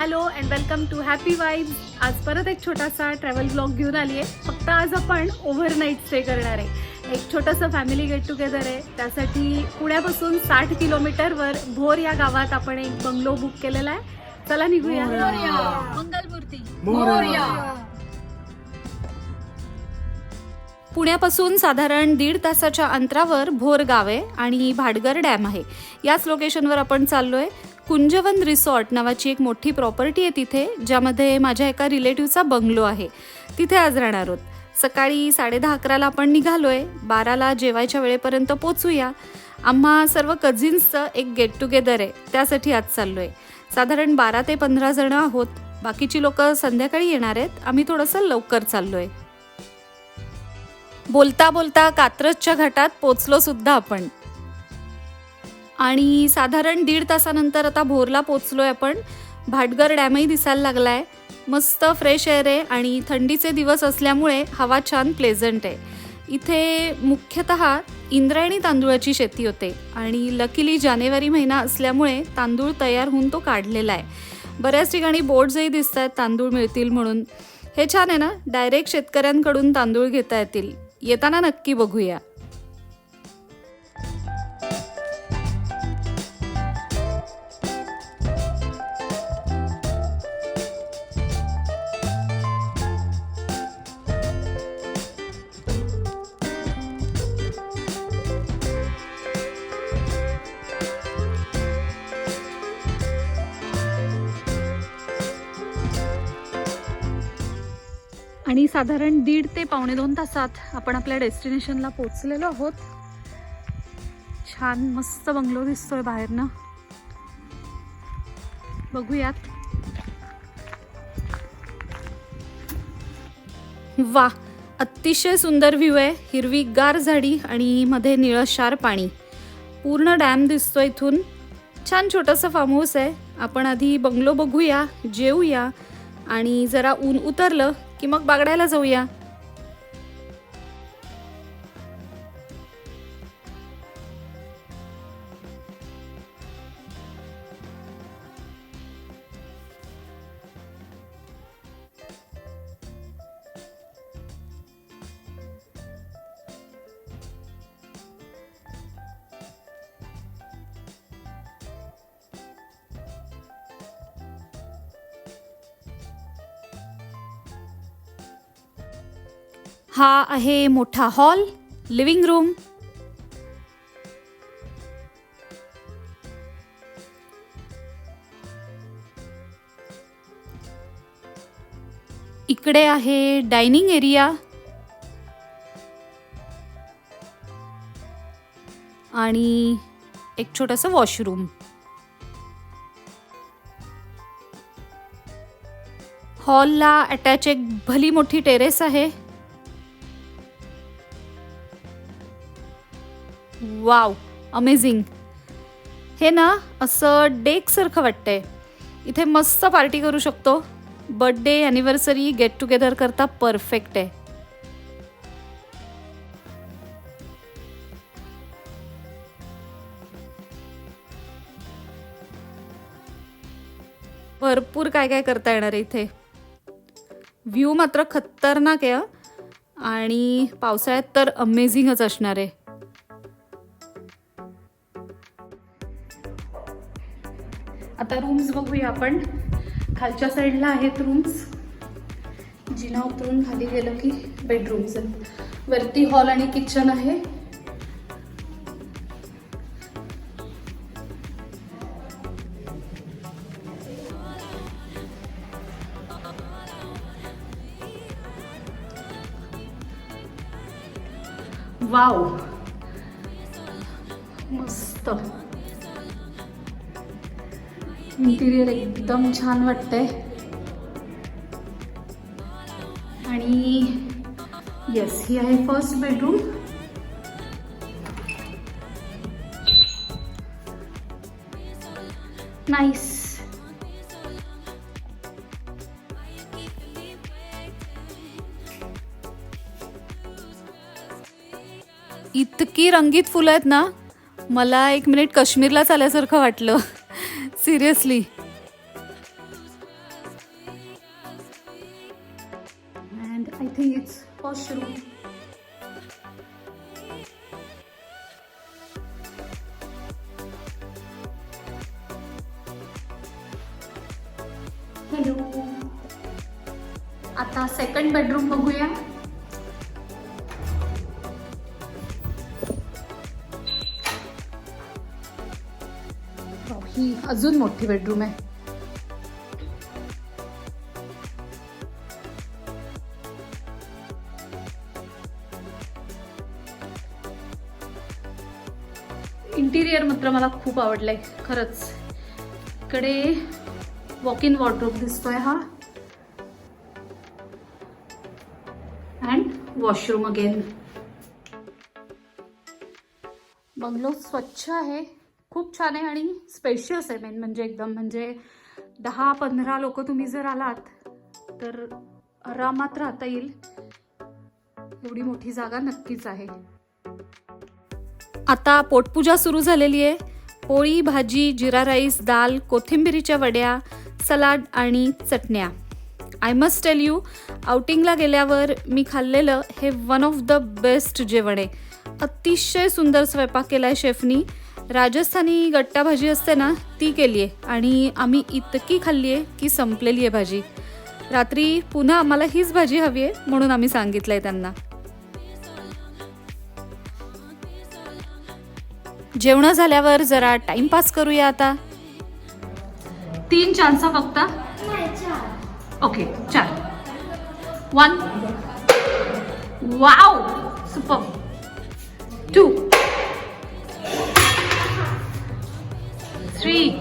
Hello and welcome to happy vibes. आज परत एक छोटासा ट्रॅव्हल ब्लॉग घेऊन आली आहे. फक्त आज आपण ओव्हरनाईट स्टे करणार आहे. एक छोटंसं फॅमिली गेट टुगेदर आहे. त्यासाठी पुण्यापासून 60 किलोमीटरवर भोर या गावात आपण एक बंगलो बुक केलेला आहे. चला निघूया. मंगलमूर्ती पुण्यापासून साधारण 1.5 तासाच्या अंतरावर भोर गाव आहे आणि भाटघर डॅम आहे. याच लोकेशनवर आपण चाललोय. कुंजवन रिसॉर्ट नावाची एक मोठी प्रॉपर्टी आहे तिथे, ज्यामध्ये माझ्या एका रिलेटिव्हचा बंगलो आहे. तिथे आज राहणार आहोत. सकाळी 10:30-11ला आपण निघालोय. 12ला जेवायच्या वेळेपर्यंत पोचूया. आम्हा सर्व कझिन्सचं एक गेट टुगेदर आहे, त्यासाठी आज चाललोय. साधारण 12 ते 15 जण आहोत. बाकीची लोक संध्याकाळी येणार आहेत. आम्ही थोडंसं लवकर चाललोय. बोलता बोलता कात्रजच्या घाटात पोचलो सुद्धा आपण. आणि साधारण 1.5 तासानंतर आता भोरला पोचलोय आपण. भाटघर डॅमही दिसायला लागलाय. मस्त फ्रेश एअर आहे आणि थंडीचे दिवस असल्यामुळे हवा छान प्लेझंट आहे. इथे मुख्यतः इंद्रायणी तांदूळाची शेती होते आणि लकीली जानेवारी महिना असल्यामुळे तांदूळ तयार होऊन तो काढलेला आहे. बऱ्याच ठिकाणी बोर्ड्सही दिसत आहेत तांदूळ मिळतील म्हणून. हे छान आहे ना, डायरेक्ट शेतकऱ्यांकडून तांदूळ घेता येतील. येताना नक्की बघूया. आणि साधारण 1.5 ते 1.25 तासात आपण आपल्या डेस्टिनेशनला पोहोचलेलो आहोत. छान मस्त बंगलो दिसतोय बाहेरनं. बघूयात. वा, अतिशय सुंदर व्ह्यू आहे. हिरवीगार झाडी आणि मध्ये निळशार पाणी. पूर्ण डॅम दिसतोय इथून. छान छोटंसं फार्म हाऊस आहे. आपण आधी बंगलो बघूया, जेवूया आणि जरा ऊन उतरलं की मग बागडायला जाऊया. हा आहे मोठा हॉल, लिव्हिंग रूम. इकडे आहे डायनिंग एरिया आणि एक छोटंसं वॉशरूम. हॉलला अटॅच एक भली मोठी टेरेस आहे. Wow, amazing. हे ना असं डेक सारखं वाटतंय. इथे मस्त पार्टी करू शकतो. बर्थडे, ॲनिव्हर्सरी, गेट टुगेदर करता परफेक्ट आहे. भरपूर काय काय करता येणार आहे इथे. व्ह्यू मात्र खतरनाक आहे आणि पावसाळ्यात तर अमेझिंगच असणार आहे. आता रूम्स बघूया आपण. खालच्या साईडला आहेत रूम्स. जिना उतरून खाली गेलं की बेडरूम्स आहेत. वरती हॉल आणि किचन आहे. वाव, मस्त. इंटिरियर एकदम छान वाटतंय. आणि येस, ही आहे फर्स्ट बेडरूम. नाईस. इतकी रंगीत फुलं आहेत ना, मला 1 मिनिट काश्मीरला चालल्यासारखं वाटलं. सिरियसली. वॉशरूम. हॅलो. आता सेकंड बेडरूम बघूया. ही अजून मोठी बेडरूम आहे. इंटिरियर मात्र मला खूप आवडलंय खरंच. इकडे वॉक इन वॉर्डरोब दिसतोय हा, अँड वॉशरूम अगेन. बंगलो स्वच्छ आहे, खूप छान आहे आणि स्पेशियस आहे. मेन म्हणजे एकदम म्हणजे 10-15 लोक तुम्ही जर आलात तर आरामात राहता येईल, एवढी मोठी जागा नक्कीच आहे. आता पोटपूजा सुरू झालेली आहे. पोळी, भाजी, जिरा राईस, दाल, कोथिंबिरीच्या वड्या, सलाड आणि चटण्या. आय मस्ट टेल यू, आउटिंगला गेल्यावर मी खाल्लेलं हे वन ऑफ द बेस्ट जेवण आहे. अतिशय सुंदर स्वयंपाक केला आहे शेफनी. राजस्थानी गट्टा भाजी असते ना, ती केली आहे आणि आम्ही इतकी खाल्ली आहे की संपलेली आहे भाजी. रात्री पुन्हा आम्हाला हीच भाजी हवी आहे म्हणून आम्ही सांगितलं आहे त्यांना. जेवण झाल्यावर जरा टाइमपास करूया. आता 3 चान्स फक्त. Okay 4. 1. Wow, super. 2. 3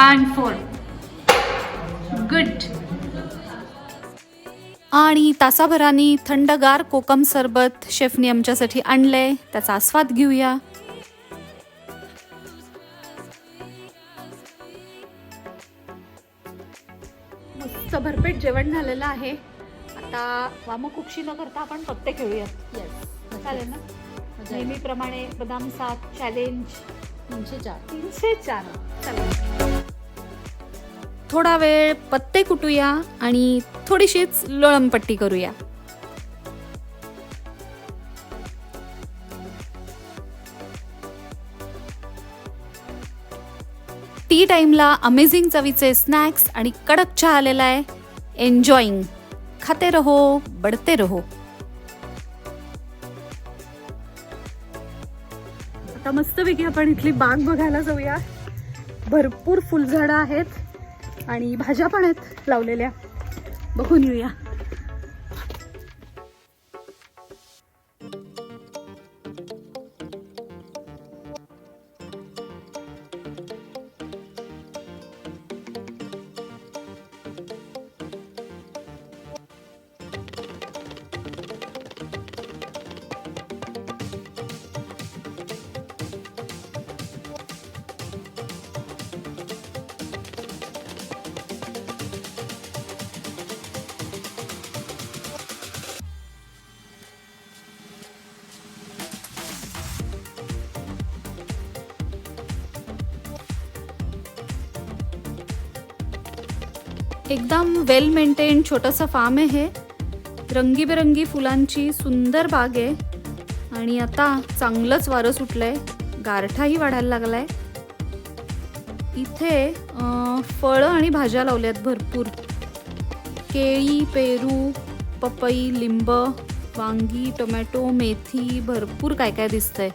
and 4. Good. आणि तासाभराने थंडगार कोकम सरबत शेफनी आमच्यासाठी आणलंय, त्याचा आस्वाद घेऊया. मस्त भरपेट जेवण झालेलं आहे. आता वामकुक्षी न करता आपण पत्ते खेळूयात. येस, चालेल ना? नेहमीप्रमाणे बदाम 7 चॅलेंज 304. चला, थोडा वेळ पत्ते कुटूया आणि थोडीशीच लोळंपट्टी करूया. टी टाइमला अमेझिंग चवीचे स्नॅक्स आणि कडक चहा आलेला आहे. एन्जॉईंग. खाते रहो, बढते रहो. आता मस्तपैकी आपण इथली बाग बघायला जाऊया. भरपूर फुलझाडं आहेत आणि भाज्या पण आहेत लावलेल्या, बघून येऊया. एकदम वेल मेंटेन छोटंसं फार्म आहे हे. रंगीबेरंगी फुलांची सुंदर बाग आहे आणि आता चांगलंच वारं सुटलंय, गारठाही वाढायला लागलाय. इथे फळं आणि भाज्या लावल्यात भरपूर. केळी, पेरू, पपई, लिंब, वांगी, टोमॅटो, मेथी, भरपूर काय काय दिसतंय.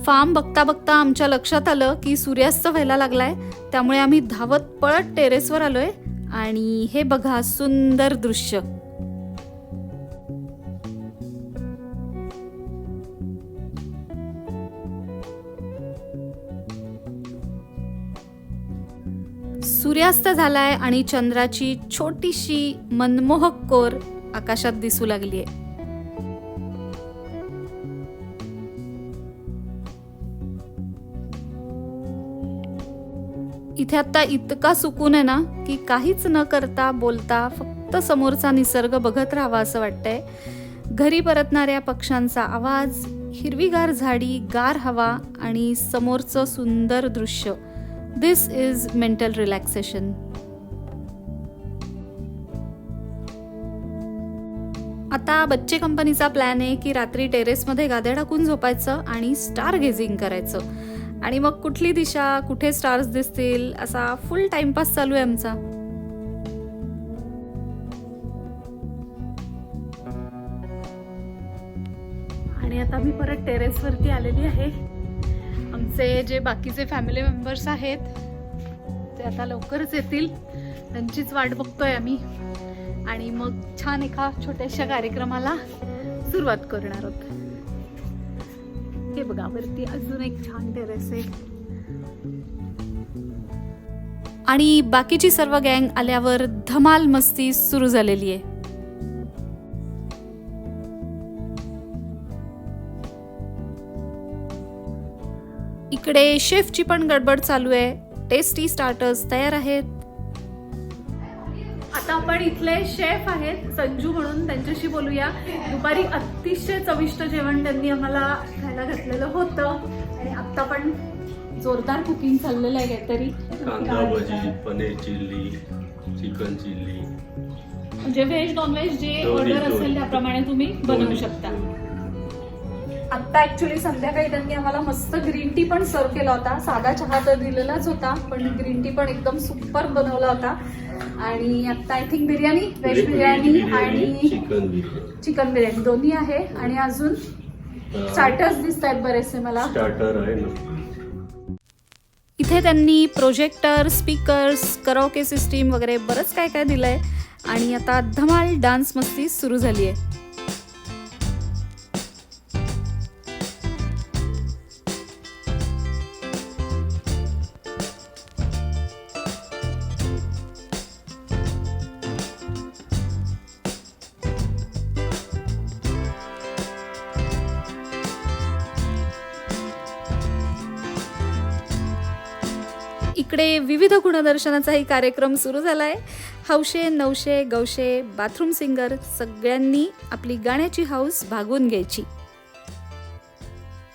फार्म बघता बघता आमच्या लक्षात आलं की सूर्यास्त व्हायला लागलाय, त्यामुळे आम्ही धावत पळत टेरेसवर आलोय आणि हे बघा सुंदर दृश्य. सूर्यास्त झालाय आणि चंद्राची छोटीशी मनमोहक कोर आकाशात दिसू लागलीये. इथे आता इतका सुकून आहे ना की काहीच न करता बोलता फक्त समोरचा निसर्ग बघत राहावा असं वाटतंय. घरी परतणाऱ्या पक्ष्यांचा आवाज, हिरवीगार झाडी, गार हवा आणि समोरचं सुंदर दृश्य. दिस इज मेंटल रिलॅक्सेशन. आता बच्चे कंपनीचा प्लॅन आहे की रात्री टेरेसमध्ये गाद्या टाकून झोपायचं आणि स्टार गेझिंग करायचं. आणि मग कुठली दिशा, कुठे स्टार्स दिसतील असा फुल टाइमपास चालू आहे आमचा. आणि आता मी परत टेरेसवरती आलेली आहे. आमचे जे बाकीचे फॅमिली मेंबर्स आहेत ते आता लवकरच येतील, त्यांचीच वाट बघतोय आम्ही. आणि मग छान एका छोट्याशा कार्यक्रमाला सुरुवात करणार आहोत. हे बघा, वरती अजून एक छान टेरेस आहे. आणि बाकीची सर्व गँग आल्यावर धमाल मस्ती सुरू झालेली आहे. इकडे शेफची पण गडबड चालू आहे. टेस्टी स्टार्टर्स तयार आहेत. आता आपण इथले शेफ आहेत संजू म्हणून, त्यांच्याशी बोलूया. दुपारी अतिशय चविष्ट जेवण त्यांनी आम्हाला खायला घातलेलं होतं आणि आता पण जोरदार कुकिंग चाललेलं आहे काहीतरी. कांदा भजी, पनीर चिल्ली, चिकन चिल्ली, म्हणजे व्हेज नॉनव्हेज जे ऑर्डर असेल त्याप्रमाणे तुम्ही बनवू शकता. आता ऍक्च्युली संध्याकाळी त्यांनी आम्हाला मस्त ग्रीन टी पण सर्व केला होता. साधा चहा तर दिलेलाच होता, पण ग्रीन टी पण एकदम सुपर बनवला होता. आणि आता I think biryani, veg biryani आणि चिकन बिर्याणी दोन्ही आहे. आणि अजून स्टार्टर्स दिसत आहेत बरेचसे मला. स्टार्टर आहे ना. इथे त्यांनी प्रोजेक्टर, स्पीकर्स, कराओके सिस्टीम वगैरे बरंच काय काय दिलंय. आणि आता धमाल डान्स मस्ती सुरू झाली आहे. इकडे विविध गुणदर्शनाचाही कार्यक्रम सुरू झालाय. हौशे, नवशे, गौशे, बाथरूम सिंगर सगळ्यांनी आपली गाण्याची हौस भागवून घ्यायची.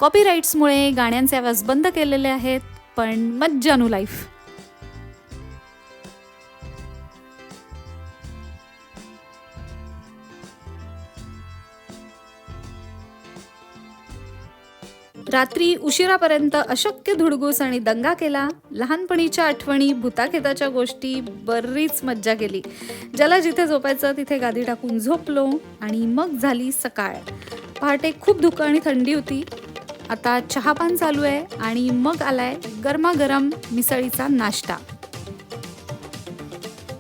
कॉपीराईट्समुळे गाण्यांचे आवाज बंद केलेले आहेत, पण मज्जानू लाईफ. रात्री उशिरापर्यंत अशक्य धुडगूस आणि दंगा केला. लहानपणीच्या आठवणी, भूताखेताच्या गोष्टी, बरीच मज्जा केली. ज्याला जिथे झोपायचं तिथे गादी टाकून झोपलो. आणि मग झाली सकाळ. पहाटे खूप धुकं आणि थंडी होती. आता चहापान चालू आहे आणि मग आलाय गरमागरम मिसळीचा नाश्ता.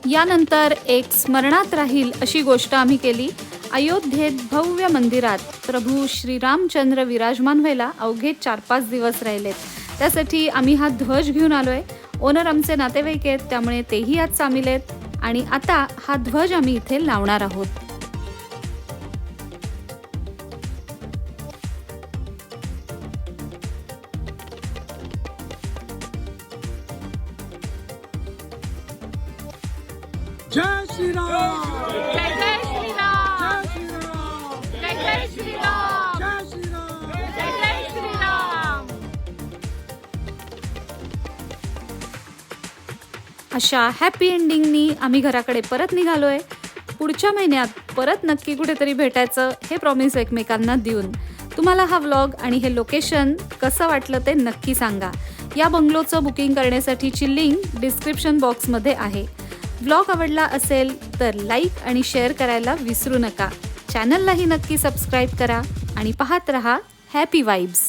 यानंतर एक स्मरणात राहील अशी गोष्ट आम्ही केली. अयोध्येत भव्य मंदिरात प्रभू श्रीरामचंद्र विराजमान व्हायला अवघे 4-5 दिवस राहिलेत. त्यासाठी आम्ही हा ध्वज घेऊन आलोय. ओनर आमचे नातेवाईक आहेत, त्यामुळे तेही आज सामील आहेत. आणि आता हा ध्वज आम्ही इथे लावणार आहोत. जय श्रीराम, जय जय श्रीराम, जय श्रीराम, जय जय श्रीराम, जय श्रीराम. जय जय श्रीराम. अशा हॅपी एंडिंगनी आम्ही घराकडे परत निघालोय. पुढच्या महिन्यात परत नक्की कुठेतरी भेटायचं हे प्रॉमिस एकमेकांना देऊन. तुम्हाला हा व्लॉग आणि हे लोकेशन कसं वाटलं ते नक्की सांगा. या बंगलोचं बुकिंग करण्यासाठीची लिंक डिस्क्रिप्शन बॉक्समध्ये आहे. व्लॉग आवडला असेल तर लाईक आणि शेअर करायला विसरू नका. चॅनललाही नक्की सबस्क्राईब करा आणि पाहत रहा हॅपी वाइब्स.